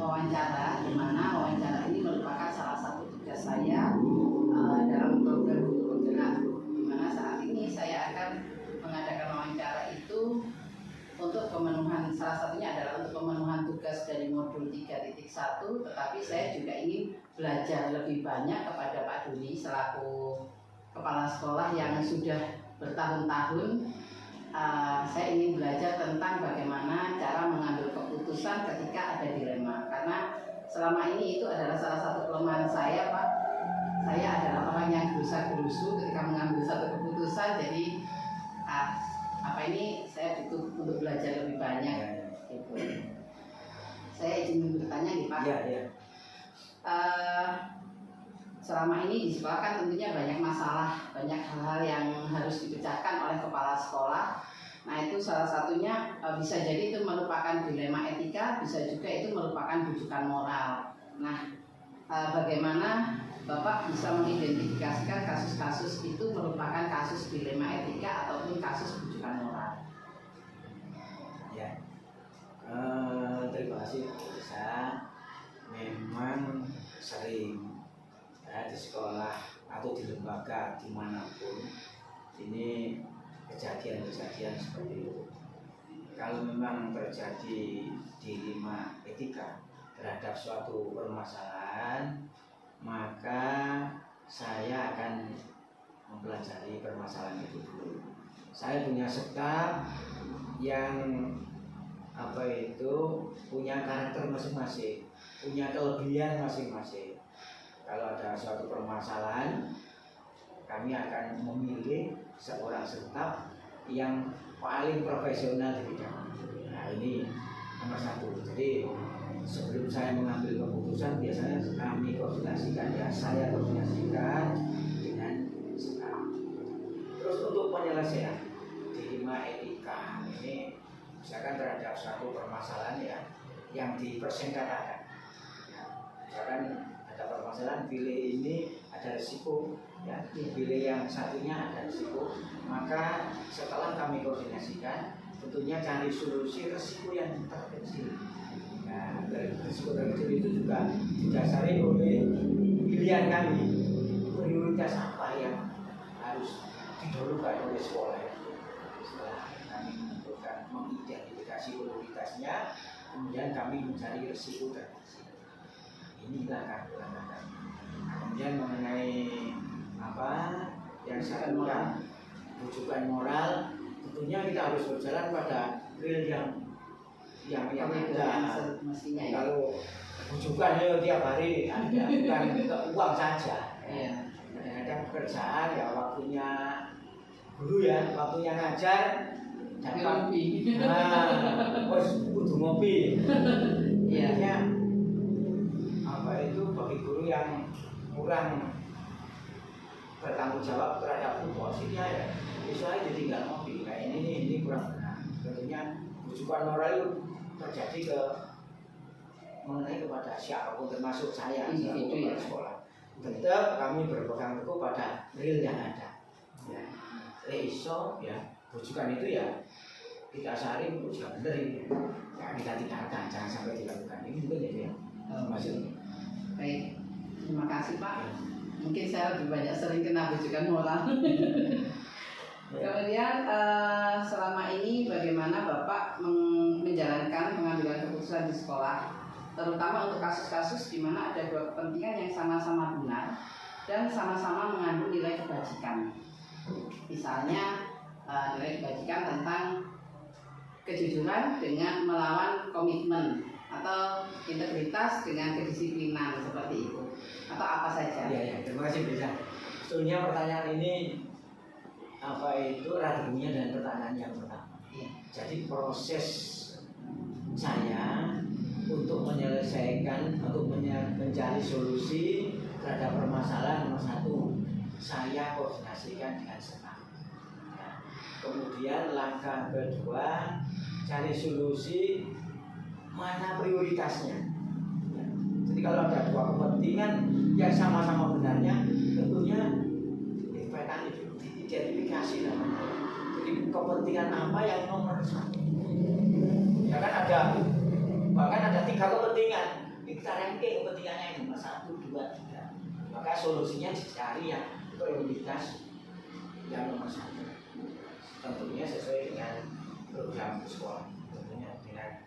wawancara, di mana wawancara ini merupakan salah satu tugas saya dalam program guru penggerak, di mana saat ini saya akan mengadakan wawancara itu untuk pemenuhan, salah satunya adalah untuk pemenuhan tugas dari modul 3.1, tetapi saya juga ingin belajar lebih banyak kepada Pak Duli selaku kepala sekolah yang sudah bertahun-tahun. Saya ingin belajar tentang bagaimana cara mengambil keputusan ketika ada dilema, karena selama ini itu adalah salah satu kelemahan saya, Pak. Saya adalah orang yang gerusa-gerusu ketika mengambil satu keputusan, jadi saya butuh untuk belajar lebih banyak. Gitu. Saya izin bertanya nih, Pak. Selama ini di sekolah kan tentunya banyak masalah, banyak hal-hal yang harus dipecahkan oleh kepala sekolah. Nah, itu salah satunya bisa jadi itu merupakan dilema etika, bisa juga itu merupakan rujukan moral. Nah, bagaimana Bapak bisa mengidentifikasikan kasus-kasus itu merupakan kasus dilema etika ataupun kasus rujukan moral? Ya, terima kasih Bu Lisa. Memang sering di sekolah atau di lembaga dimanapun ini kejadian-kejadian seperti itu. Kalau memang terjadi dilema etika terhadap suatu permasalahan, maka saya akan mempelajari permasalahan itu dulu. Saya punya staf yang punya karakter masing-masing, punya kelebihan masing-masing. Kalau ada suatu permasalahan, kami akan memilih seorang staf yang paling profesional di bidang. Nah, ini nomor satu. Jadi sebelum saya mengambil keputusan, biasanya kami koordinasikan, saya koordinasikan dengan staf. Terus untuk penyelesaian dilema etika ini, misalkan terhadap suatu permasalahan yang dipersengketakan. Misalkan ada permasalahan, pilih ini ada risiko, pilih yang satunya ada risiko, maka setelah kami koordinasikan, tentunya cari solusi risiko yang terkecil. Nah, risiko terkecil itu juga didasari oleh pilihan kami, prioritas apa yang harus didahulukan oleh sekolah. Setelah kami mengidentifikasi prioritasnya, kemudian kami mencari risiko terkecil. Inilah langkah-langkah. Kemudian mengenai yang saya katakan rujukan moral, tentunya kita harus berjalan pada real yang ada. Kalau rujukan tiap hari ada, bukan uang saja. Kadang-kadang pekerjaan waktunya guru waktunya ngajar, ngopi. Kudu ngopi. Bagi guru yang kurang bertanggung jawab terhadap tugasnya, bisa ditinggal ngopi. Nah, ini kurang benar. Tentunya rujukan moral itu terjadi mengenai kepada siapapun, termasuk saya selaku kepala sekolah. Tetap kami berpegang teguh pada real yang ada. Rujukan itu kita saring itu sudah benar ini. Kita tinggalkan, jangan sampai dilakukan. Ini mungkin maksudnya. Baik, terima kasih Pak. Mungkin saya lebih banyak sering kena rujukan moral. Kemudian selama ini bagaimana Bapak menjalankan pengambilan keputusan di sekolah, terutama untuk kasus-kasus di mana ada dua kepentingan yang sama-sama benar dan sama-sama mengandung nilai kebajikan. Misalnya nilai kebajikan tentang kejujuran dengan melawan komitmen, atau integritas dengan kedisiplinan, seperti itu, atau apa saja. Terima kasih Bisa. Sebetulnya pertanyaan ini ragunya dan pertanyaan yang pertama. Jadi proses saya untuk menyelesaikan, untuk mencari solusi terhadap permasalahan nomor satu, saya koordinasikan dengan staf. Kemudian langkah kedua, cari solusi mana prioritasnya. Jadi kalau ada dua kepentingan yang sama-sama benarnya, tentunya diidentifikasi namanya. Jadi kepentingan apa yang nomor satu? Ya kan ada bahkan ada 3 kepentingan. Kita ranking kepentingannya itu 1, 2, 3. Maka solusinya dicari yang prioritas yang nomor 1. Tentunya sesuai dengan program sekolah, tentunya dengan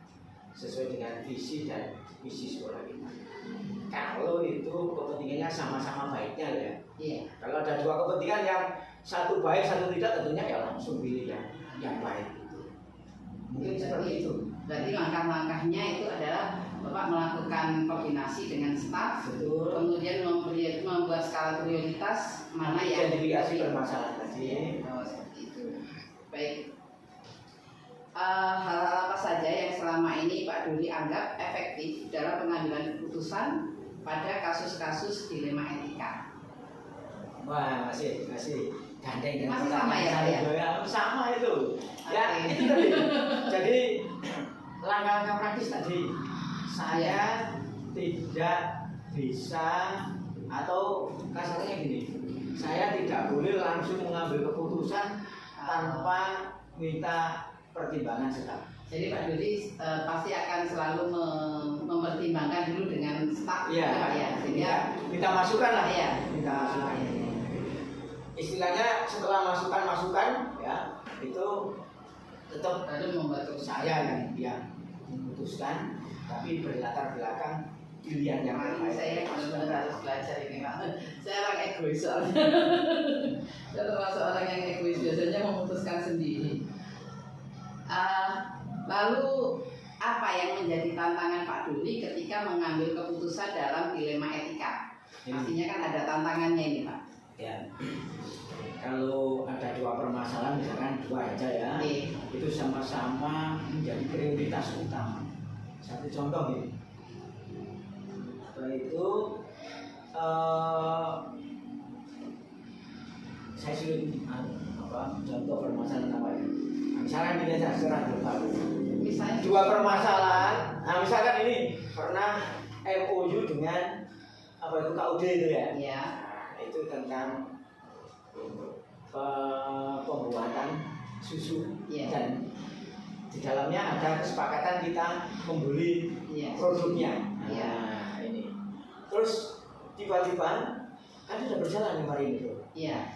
sesuai dengan visi dan misi sekolah kita. Kalau itu kepentingannya sama-sama baiknya ya. Iya. Kalau ada 2 kepentingan yang satu baik satu tidak, tentunya ya langsung pilih yang baik. Mungkin seperti itu. Berarti langkah-langkahnya itu adalah Bapak melakukan koordinasi dengan staf, Betul. kemudian membuat skala prioritas mana yang Identifikasi permasalahan tadi. Oh, seperti itu. Baik. Hal-hal apa saja yang selama ini Pak Duli anggap efektif dalam pengambilan keputusan pada kasus-kasus dilema etika? Wah, masih gandeng dengan Masih sama ya, Pak, ya? Sama itu. Ya, Oke. itu tadi. Jadi langkah-langkah praktis tadi. Saya tidak bisa, atau kasarnya gini, saya tidak boleh langsung mengambil keputusan tanpa minta pertimbangan staf. Jadi Pak Duli pasti akan selalu mempertimbangkan dulu dengan staf, Iya, Pak, ya. Sehingga minta masukan lah. Iya. Minta masukan. Istilahnya setelah masukan ya itu tetap lalu membuat keputusan. saya yang memutuskan, tapi berlatar belakang pilihan yang Ini lain. saya benar-benar harus belajar ini, Pak. Saya orang egois soalnya. Saya termasuk orang yang egois, biasanya memutuskan sendiri. Lalu apa yang menjadi tantangan Pak Duli ketika mengambil keputusan dalam dilema etika? Pastinya kan ada tantangannya ini, Pak. Ya. Kalau ada 2 permasalahan, misalkan 2 aja ya, Oke. itu sama-sama menjadi prioritas utama. Satu contoh ini, itu saya sudah contoh permasalahan apa ya? Misalkan ini aja secara global. Misalnya 2 permasalahan. Nah, misalkan ini pernah MOU dengan apa itu KUD itu ya? ya, Nah, itu tentang pembuatan susu Iya. dan di dalamnya ada kesepakatan kita membeli Iya. produknya. Iya. Nah, ini. Terus tiba-tiba kan sudah berjalan kemarin itu. iya.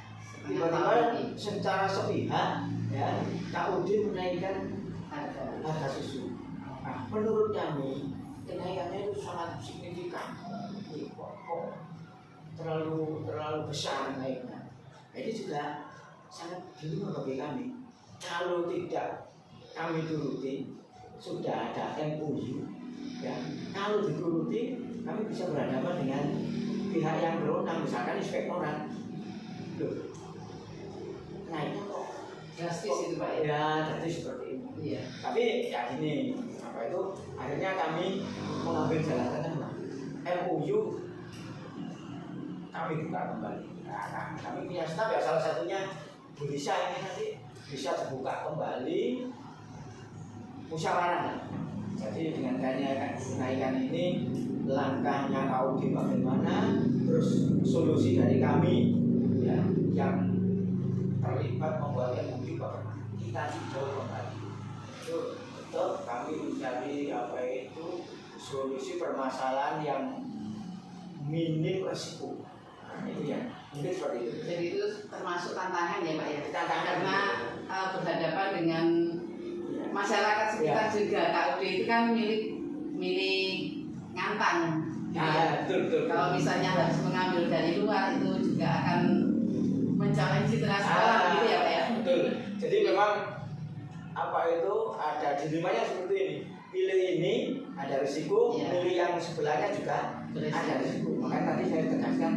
Tiba-tiba secara sepihak ya KUD menaikkan harga susu. Nah, menurut kami kenaikannya itu sangat signifikan. Kok terlalu besar naiknya. Ini juga sangat bingung bagi kami. Kalau tidak kami turuti, sudah ada MOU, ya. Kalau dituruti, kami bisa berhadapan dengan pihak yang berwenang, misalkan inspektorat. Loh, naiknya kok drastis itu, Pak, ya. ya jadi seperti ini. Iya. Tapi ya gini, apa itu? Akhirnya kami mengambil jalan tengah. MOU kami buka kembali. Nah, kami punya staf ya, salah satunya Bu Lisa ini nanti bisa dibuka kembali musyawarah. Jadi dengan kenaikan ini, langkahnya KUD bagaimana, terus solusi dari kami ya, yang terlibat membuat MOU bagaimana, kita tinjau kembali. Itu tetap kami mencari apa itu solusi permasalahan yang minim resiko. Nah, itu ya, mungkin seperti itu. Jadi itu termasuk tantangan ya, Pak, ya. Tantangan. Karena berhadapan dengan masyarakat sekitar Ya. juga. KUD itu kan milik ngantang. Nah, betul. Kalau misalnya harus mengambil dari luar, itu juga akan mencapai citra sekolah, gitu ya, Pak, ya. Betul. Jadi memang apa itu ada dilemanya seperti ini. Pilih ini ada risiko, Ya. pilih yang sebelahnya juga Berisiko. ada risiko. Makanya tadi saya tegaskan,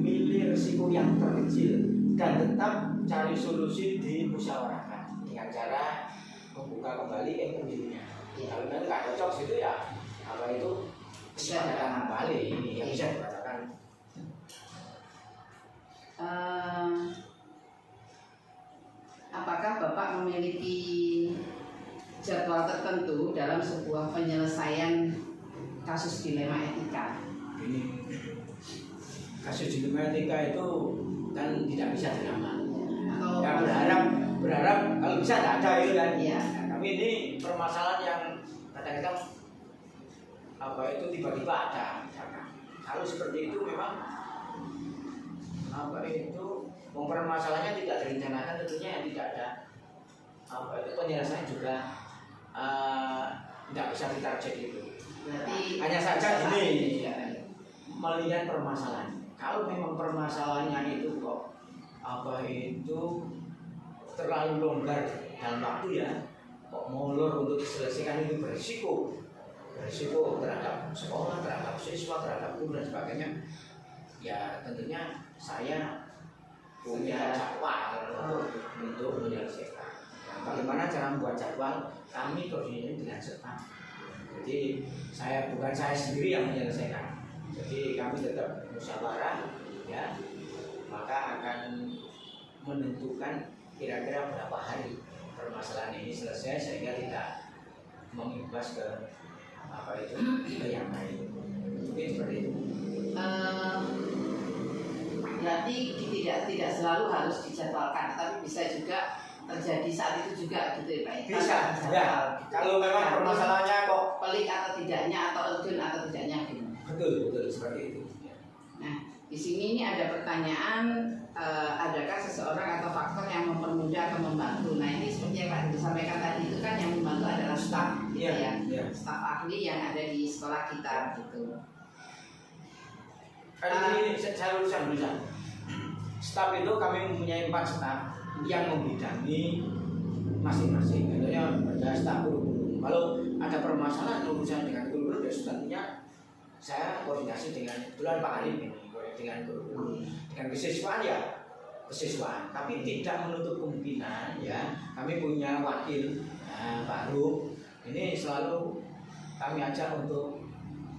milih risiko yang terkecil dan tetap cari solusi di musyawarah dengan cara membuka kembali MOU-nya. Ya. Kalau memang nggak cocok situ ya apa itu kesepakatan kembali ini yang bisa dikatakan. Apakah Bapak memiliki jadwal tertentu dalam sebuah penyelesaian kasus dilema etika? Ini kasus dilema etika itu kan tidak bisa drama. Atau Ya berharap kalau bisa tidak ada itu kan. Iya. Nah, tapi ini permasalahan yang kadang-kadang itu tiba-tiba ada misalkan. Kalau seperti itu memang itu permasalahannya tidak direncanakan, tentunya yang tidak ada itu penyelesaian juga tidak bisa ditarget itu. Berarti Hanya saja gini, melihat permasalahan. Kalau memang permasalahannya itu kok itu terlalu longgar dalam waktu ya, kok molor untuk diselesaikan, itu berisiko terhadap sekolah, terhadap siswa, terhadap guru dan sebagainya. Ya tentunya saya punya jadwal untuk menyelesaikan. Bagaimana cara membuat jadwal? Kami koordinasi dengan serta. Jadi bukan saya sendiri yang menyelesaikan. Jadi kami tetap musyawarah, ya, maka akan menentukan kira-kira berapa hari permasalahan ini selesai sehingga tidak mengimbas ke ke yang lain. Mungkin seperti itu. Berarti tidak selalu harus dijadwalkan, tapi bisa juga terjadi saat itu juga gitu ya Pak? Bisa, ya. Kalau memang permasalahannya kok pelik atau tidaknya, atau urgent atau tidaknya gitu. Betul seperti itu. Nah, di sini ini ada pertanyaan, adakah seseorang atau faktor yang mempermudah atau membantu? Nah, ini seperti yang Pak disampaikan tadi, itu kan yang membantu adalah staf, gitu ya, staf ahli yang ada di sekolah kita gitu. Ini saya luruskan dulu. Staf itu kami mempunyai 4 staf yang membidangi masing-masing. Contohnya ada staf guru. Kalau ada permasalahan urusan dengan guru-guru, tentunya saya koordinasi dengan kebetulan Pak Arif ini, dengan guru-guru, dengan kesiswaan ya kesiswaan. Tapi tidak menutup kemungkinan ya kami punya wakil Pak Ruh. Ini selalu kami ajak untuk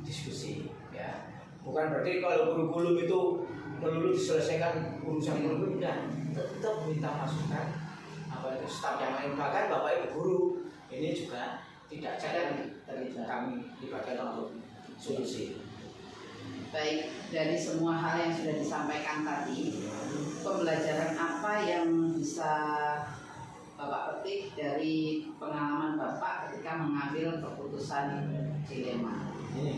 diskusi ya. Bukan berarti kalau guru-guru itu melulu diselesaikan urusan guru, tidak, tetap minta masukan staf yang lain, bahkan Bapak Ibu guru ini juga tidak jarang kami libatkan untuk solusi. Baik, dari semua hal yang sudah disampaikan tadi, pembelajaran apa yang bisa Bapak petik dari pengalaman Bapak ketika mengambil keputusan dilema? Ini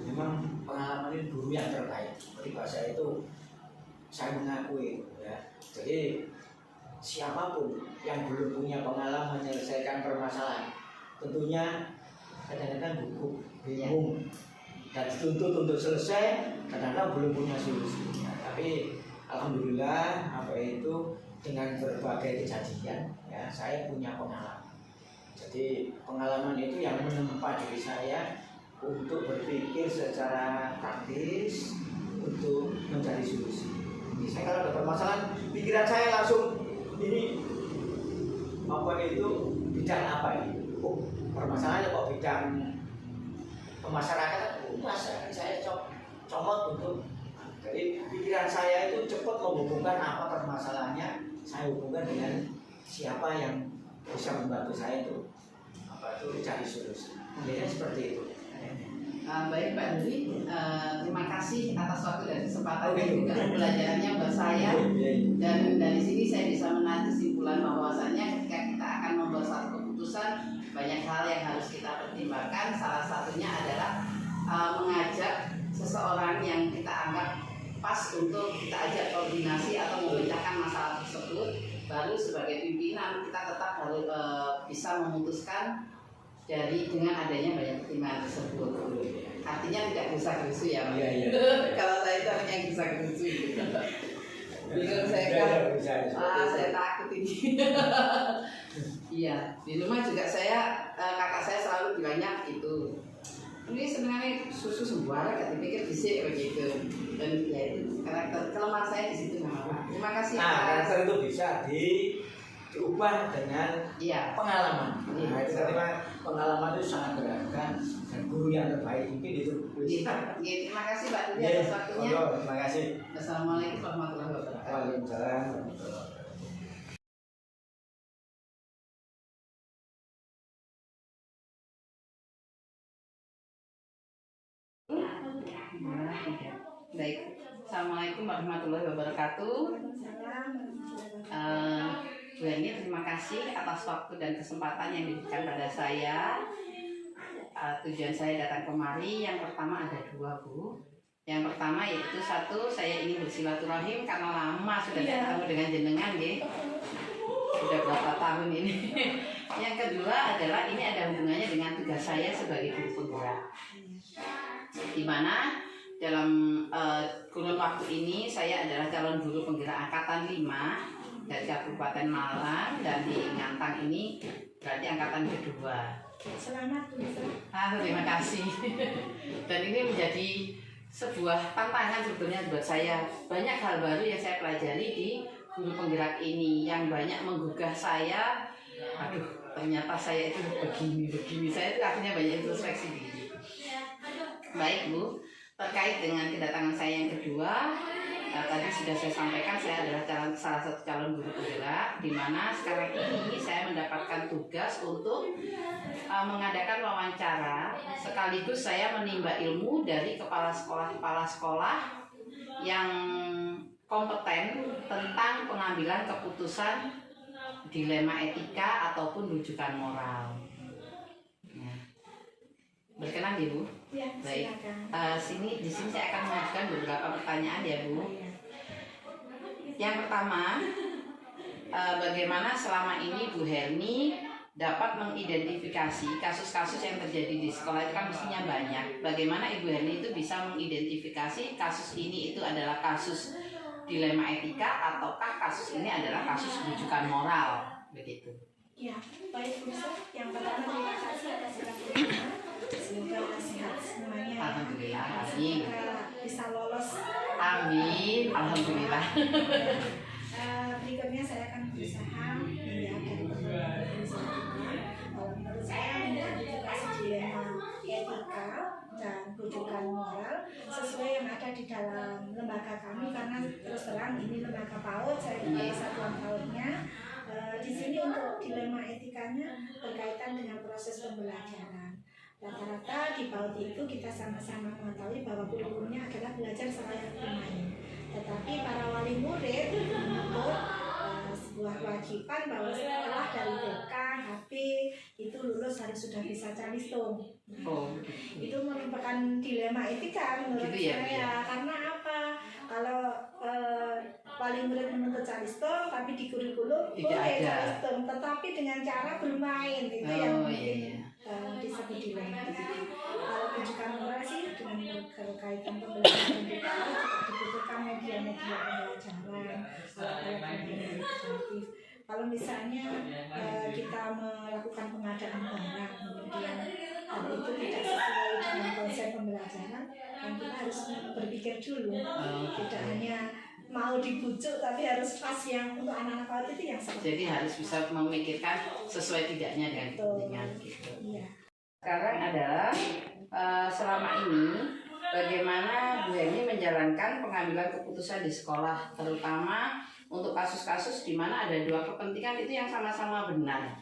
memang pengalaman ini guru yang terbaik. Seperti bahasa itu saya mengakui ya. Jadi siapapun yang belum punya pengalaman menyelesaikan permasalahan, tentunya kadang-kadang bingung dan dituntut untuk selesai, kadang-kadang belum punya solusi. Tapi alhamdulillah dengan berbagai kejadian ya saya punya pengalaman. Jadi pengalaman itu yang menempa diri saya untuk berpikir secara taktis untuk mencari solusi. Jadi saya kalau ada permasalahan, pikiran saya langsung ini bidang apa ini? Oh, permasalahannya kok bidang pemasyarakatan? Saya comot untuk. Jadi pikiran saya itu cepat menghubungkan apa permasalahannya, saya hubungkan dengan siapa yang bisa membantu saya itu cari solusi. Jadi seperti itu. Baik Pak Dwi, terima kasih atas waktu dan kesempatan dan juga pembelajarannya buat saya. Dan dari sini saya bisa menarik kesimpulan bahwasanya ketika kita akan membuat satu keputusan, banyak hal yang harus kita pertimbangkan. Salah satunya adalah mengajak seseorang yang kita anggap pas untuk kita ajak koordinasi atau memecahkan masalah tersebut. Baru sebagai pimpinan kita tetap harus bisa memutuskan dengan adanya banyak pertimbangan tersebut. Artinya tidak gerusa-gerusu ya Pak. Kalau saya itu orang yang gerusa-gerusu. Bingung saya kan. Saya takut ini. Iya, di rumah juga kakak saya selalu bilangnya itu. Ini sebenarnya susu sembuara, gak dipikir bisik begitu. Dan ya itu karakter kelemahan saya di situ memang Pak. Terima kasih. Karakter itu bisa diubah dengan pengalaman. Pengalaman itu sangat berharga dan guru yang terbaik mungkin itu. Terima kasih Pak Dwi atas waktunya. Terima kasih. Assalamualaikum warahmatullahi wabarakatuh. Waalaikumsalam. Baik, assalamualaikum warahmatullahi wabarakatuh. Bu Eni, terima kasih atas waktu dan kesempatan yang diberikan pada saya. tujuan saya datang kemari yang pertama ada dua, Bu. Yang pertama yaitu satu, saya ingin bersilaturahim karena lama sudah tidak ketemu dengan jenengan, ya. Sudah berapa tahun ini. Yang kedua adalah ini ada hubungannya dengan tugas saya sebagai guru penggerak, di mana dalam kurun waktu ini saya adalah calon guru penggerak angkatan 5 dari Kabupaten Malang, dan di Ngantang ini berarti angkatan kedua. Selamat, Bu. Terima kasih. Dan ini menjadi sebuah tantangan sebetulnya buat saya. Banyak hal baru yang saya pelajari di guru penggerak ini yang banyak menggugah saya. Aduh, ternyata saya itu begini. Saya itu akhirnya banyak introspeksi diri. Baik, Bu. Terkait dengan kedatangan saya yang kedua, tadi sudah saya sampaikan saya adalah salah satu calon guru penggerak, di mana sekarang ini saya mendapatkan tugas untuk mengadakan wawancara, sekaligus saya menimba ilmu dari kepala sekolah yang kompeten tentang pengambilan keputusan dilema etika ataupun rujukan moral. Berkenan, Bu? Ya, baik. Silakan. Di sini saya akan mengajukan beberapa pertanyaan, ya, Bu. Yang pertama, bagaimana selama ini Bu Herni dapat mengidentifikasi kasus-kasus yang terjadi di sekolah itu kan mestinya banyak. Bagaimana Ibu Herni itu bisa mengidentifikasi kasus ini itu adalah kasus dilema etika ataukah kasus ini adalah kasus rujukan moral, begitu? Ya, baik, Bu. Yang pertama terima kasih atas waktunya. Semoga sehat semuanya. Alhamdulillah, amin. Semoga bisa lolos. Amin, alhamdulillah. Berikutnya saya akan berusaha menjaga menurut saya mengidentifikasi dilema etika dan rujukan moral sesuai yang ada di dalam lembaga kami, karena terus terang ini lembaga PAUD, saya sebagai satuan PAUD-nya. Di sini untuk dilema etikanya berkaitan dengan proses pembelajaran. Rata-rata di PAUD itu kita sama-sama mengetahui bahwa kurikulumnya adalah belajar selayaknya bermain. Tetapi para wali murid menuntut sebuah kewajiban bahwa setelah dari TK, HP itu lulus harus sudah bisa calistung. Itu merupakan dilema etika menurut gitu, saya. ya? Karena apa? Kalau wali murid menuntut calistung tapi di kurikulum boleh calistung, tetapi dengan cara bermain, itu yang mungkin disebut dilema. Kalau rujukan moral sih dengan berkaitan pembelajaran kita dibutuhkan media-media pembelajaran, kalau misalnya kita melakukan pengadaan barang kemudian itu tidak sesuai dengan konsep pembelajaran, kan kita harus berpikir dulu, tidak hanya mau dibujuk tapi harus pas yang untuk anak-anak PAUD itu yang seperti. Jadi harus bisa memikirkan sesuai tidaknya dengan gitu. Iya. Sekarang adalah selama ini bagaimana Bu Herni menjalankan pengambilan keputusan di sekolah, terutama untuk kasus-kasus di mana ada dua kepentingan itu yang sama-sama benar.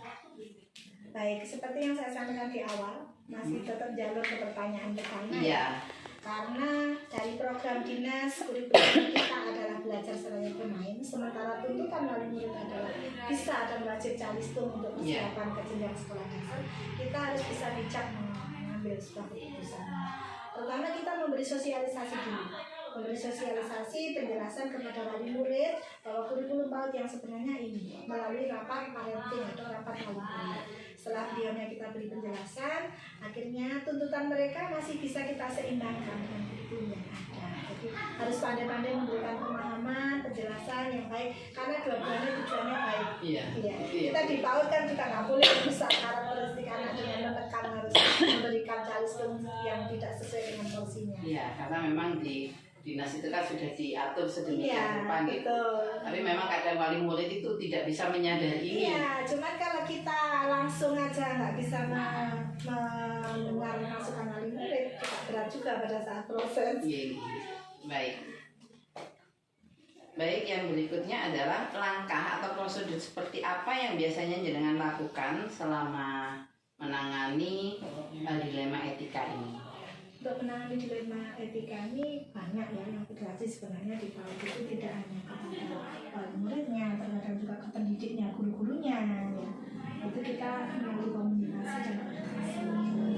Baik, seperti yang saya sampaikan di awal, masih tetap jalur ke pertanyaan pertama. Iya. Karena dari program dinas kurikulum kita adalah belajar seraya bermain, sementara tuntutan wali murid adalah bisa dan wajib calistung untuk persiapan ke jenjang sekolah dasar, kita harus bisa bijak mengambil sebuah keputusan. Pertama, kita memberi sosialisasi dulu, memberi sosialisasi penjelasan kepada wali murid bahwa kurikulum PAUD yang sebenarnya ini melalui rapat parenting atau rapat wali murid. Setelah videonya kita beri penjelasan, akhirnya tuntutan mereka masih bisa kita seimbangkan dengan kurikulum yang ada. Jadi harus pandai-pandai memberikan pemahaman, penjelasan yang baik, karena dua-duanya tujuannya baik. Iya. Kita di PAUD kan juga nggak boleh merusak karakteristik anak dengan menekan harus memberikan calistung yang tidak sesuai dengan porsinya. Iya, karena memang di dinas itu kan sudah diatur sedemikian rupa gitu. Tapi memang kadang wali murid itu tidak bisa menyadari ini. Iya, cuman kalau kita langsung aja nggak bisa mendengar masukan wali murid, berat juga pada saat proses. Iya. Baik, yang berikutnya adalah langkah atau prosedur seperti apa yang biasanya jenengan lakukan selama menangani dilema etika ini? Untuk menangani dilema etika ini banyak ya yang integrasi sebenarnya di PAUD itu, tidak hanya kepada wali muridnya, terkadang juga ke pendidiknya, guru-gurunya ya. Itu kita melalui komunikasi dan edukasi.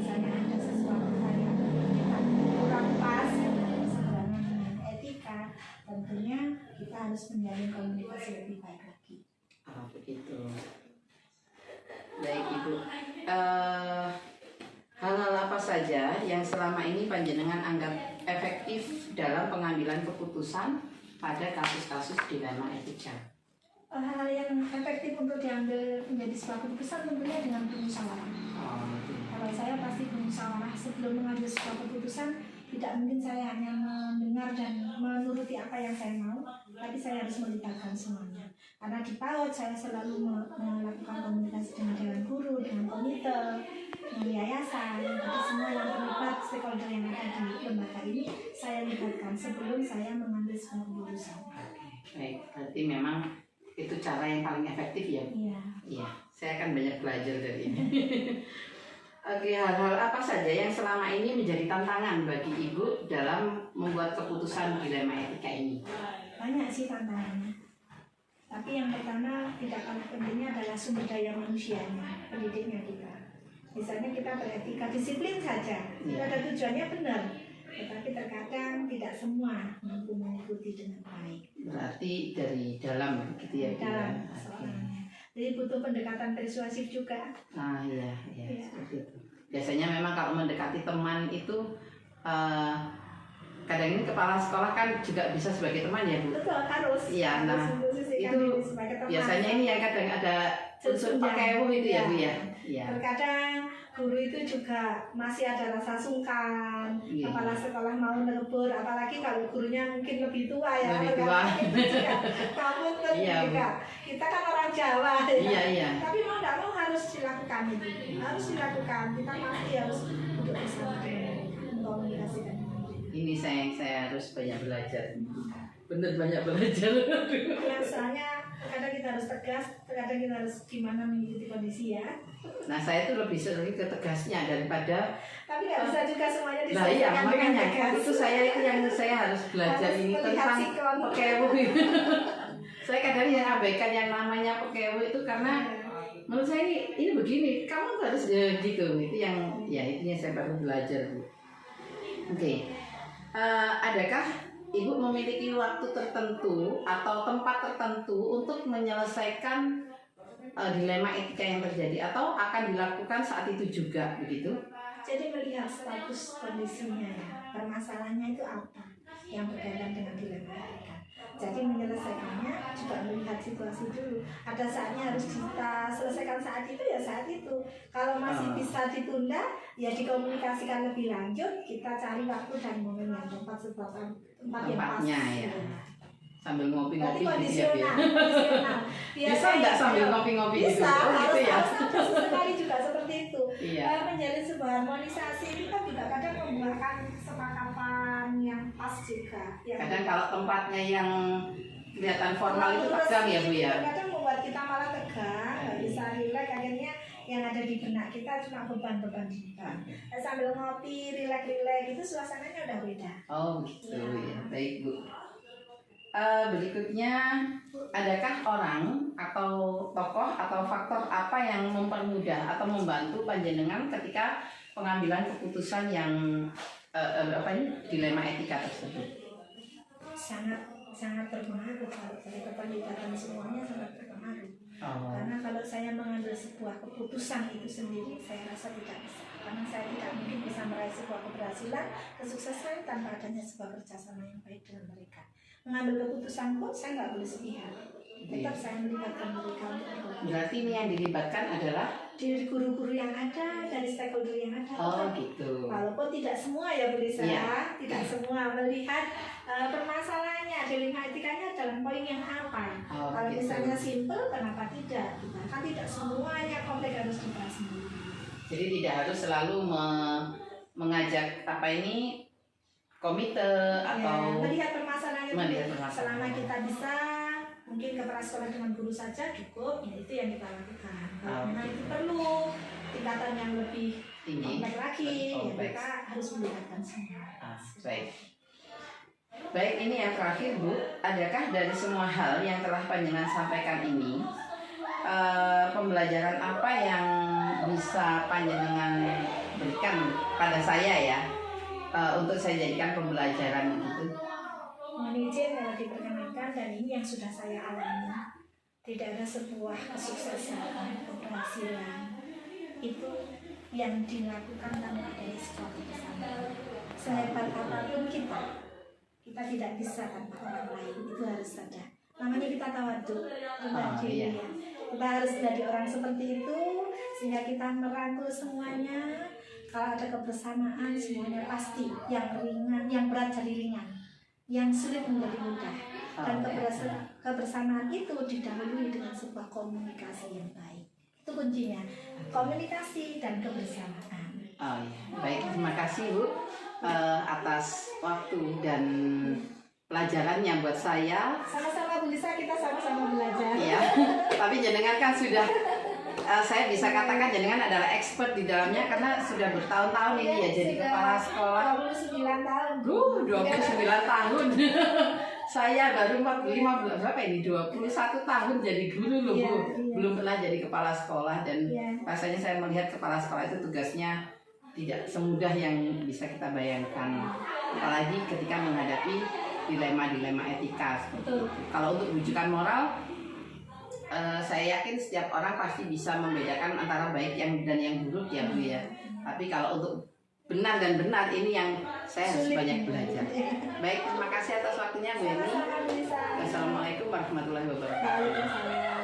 misalnya ada sesuatu hal yang kita kurang pas sebenarnya dengan etika, tentunya kita harus menjalin komunikasi lebih baik lagi. Oh, begitu. Baik Ibu. Hal-hal apa saja yang selama ini panjenengan anggap efektif dalam pengambilan keputusan pada kasus-kasus dilema etika? Hal yang efektif untuk diambil menjadi sebuah keputusan tentunya dengan bermusyawarah. Kalau saya pasti bermusyawarah sebelum mengambil sebuah keputusan. Tidak mungkin saya hanya mendengar dan menuruti apa yang saya mau, tapi saya harus melibatkan semuanya. Karena di PAUD saya selalu melakukan komunikasi dengan dewan guru, dengan komite, dengan yayasan. Jadi semua yang terlibat stakeholder yang ada di lembaga ini saya libatkan sebelum saya mengambil sebuah keputusan. Baik, berarti memang itu cara yang paling efektif ya? Iya. Iya, saya akan banyak belajar dari ini. Oke, hal-hal apa saja yang selama ini menjadi tantangan bagi Ibu dalam membuat keputusan dilema etika ini? Banyak sih tantangannya. Tapi yang pertama tidak kalah pentingnya adalah sumber daya manusianya, pendidiknya kita. Misalnya kita beretika disiplin saja, tidak ada tujuannya benar. Tetapi terkadang tidak semua mampu mengikuti dengan baik. Berarti dari dalam gitu ya? Dalam soalnya. Jadi butuh pendekatan persuasif juga. Ah iya, seperti itu. Biasanya memang kalau mendekati teman itu kadang ini kepala sekolah kan juga bisa sebagai teman ya Bu? Betul, harus. Iya, nah itu biasanya ini yang kadang ada unsur pakewu itu ya Bu ya? Iya. Terkadang guru itu juga masih ada rasa sungkan, kepala sekolah mau menegur, apalagi kalau gurunya mungkin lebih tua ya. Lebih tua. Kamu juga. Kita kan orang Jawa ya. Iya. Tapi mau tidak mau harus dilakukan itu. Harus dilakukan. Kita pasti harus duduk bersama mengkomunikasikan. Ini saya harus banyak belajar. Bener banyak belajar. Ya, soalnya kadang kita harus tegas, kadang kita harus gimana mengikuti kondisi ya. Nah saya tuh lebih sering ke tegasnya daripada. Tapi nggak bisa juga semuanya Nah iya diselesaikan dengan makanya tegas. itu saya harus belajar Harus ini melihat tentang siklon. pekewu itu. Saya kadang yang abaikan yang namanya pekewu itu karena menurut saya ini begini, kamu harus gitu. Itu yang saya perlu belajar Bu. Oke. Adakah Ibu memiliki waktu tertentu atau tempat tertentu untuk menyelesaikan dilema etika yang terjadi atau akan dilakukan saat itu juga begitu? Jadi melihat status kondisinya ya, permasalahannya itu apa yang berkaitan dengan dilema etika. Jadi menyelesaikannya juga melihat situasi dulu. Ada saatnya harus kita selesaikan saat itu ya saat itu. Kalau masih bisa ditunda ya dikomunikasikan lebih lanjut. Kita cari waktu dan momen yang tepat tempat yang pas. Tempatnya ya. Sambil ngopi-ngopi gitu ya. Bisa nggak sambil ngopi-ngopi gitu? Bisa, Gitu ya. harus ada sesekali juga seperti itu. Iya. Menjalin sebuah harmonisasi itu kan juga kadang membuahkan kesepakatan yang pas juga. Kadang kalau tempatnya yang kelihatan formal itu tegang ya Bu ya. Kadang membuat kita malah tegang, nggak bisa rileks, akhirnya yang ada di benak kita cuma beban-beban kita. Sambil ngopi, rileks itu suasananya udah beda. Oh gitu ya. Baik Bu. Berikutnya, adakah orang atau tokoh atau faktor apa yang mempermudah atau membantu panjenengan ketika pengambilan keputusan yang dilema etika tersebut? Sangat berpengaruh kalau saya keterlibatan semuanya sangat berpengaruh. Karena kalau saya mengambil sebuah keputusan itu sendiri, saya rasa tidak bisa. Karena saya tidak mungkin bisa meraih sebuah keberhasilan, kesuksesan tanpa adanya sebuah kerjasama yang baik dengan mereka. Mengambil keputusan pun saya nggak boleh sepihak. Tetap saya melibatkan mereka untuk berarti ini yang dilibatkan adalah dari guru-guru yang ada, dari stakeholder yang ada. Oh gitu. Walaupun tidak semua ya Bu Lisa, tidak semua melihat permasalahannya, dilema etikanya dalam poin yang apa. Kalau gitu. misalnya simple, kenapa tidak? Kan tidak semuanya kompleks harus dibahas sendiri. Jadi tidak harus selalu mengajak komite atau melihat permasalahannya selama kita bisa mungkin kepala sekolah dengan guru saja cukup, ya itu yang kita lakukan. Kalau memang itu perlu tingkatan yang lebih kompleks lagi, ya kita harus melibatkan semua. Baik, ini yang terakhir Bu, adakah dari semua hal yang telah panjenengan sampaikan ini pembelajaran apa yang bisa panjenengan berikan pada saya ya, untuk saya jadikan pembelajaran gitu? Mohon izin diperkenalkan, dan ini yang sudah saya alami. Tidak ada sebuah kesuksesan, keberhasilan itu yang dilakukan tanpa ada suatu kesamaan. Sehebat apapun kita tidak bisa tanpa orang lain, itu harus ada. Namanya kita tawadhu, rendah diri ya. Kita harus jadi orang seperti itu sehingga kita merangkul semuanya. Kalau ada kebersamaan, semuanya pasti yang ringan, yang berat jadi ringan, yang sulit menjadi mudah. Dan kebersamaan itu didahului dengan sebuah komunikasi yang baik. Itu kuncinya, komunikasi dan kebersamaan. Oh iya, baik, terima kasih Bu atas waktu dan pelajarannya buat saya. Sama-sama Bu Lisa, kita sama-sama belajar. Iya, tapi jenengan kan sudah, saya bisa katakan jenengan adalah expert di dalamnya karena sudah bertahun-tahun ini ya jadi kepala sekolah. 29 tahun. 29 tahun. Saya baru 15 berapa ini 21 tahun jadi guru loh Bu. Belum pernah jadi kepala sekolah, dan rasanya saya melihat kepala sekolah itu tugasnya tidak semudah yang bisa kita bayangkan. Apalagi ketika menghadapi dilema-dilema etika seperti itu. Kalau untuk rujukan moral, saya yakin setiap orang pasti bisa membedakan antara baik dan yang buruk ya Bu ya. Tapi kalau untuk benar dan benar ini yang saya harus banyak belajar. Baik, terima kasih atas waktunya Bu Eni. Wassalamualaikum warahmatullahi wabarakatuh.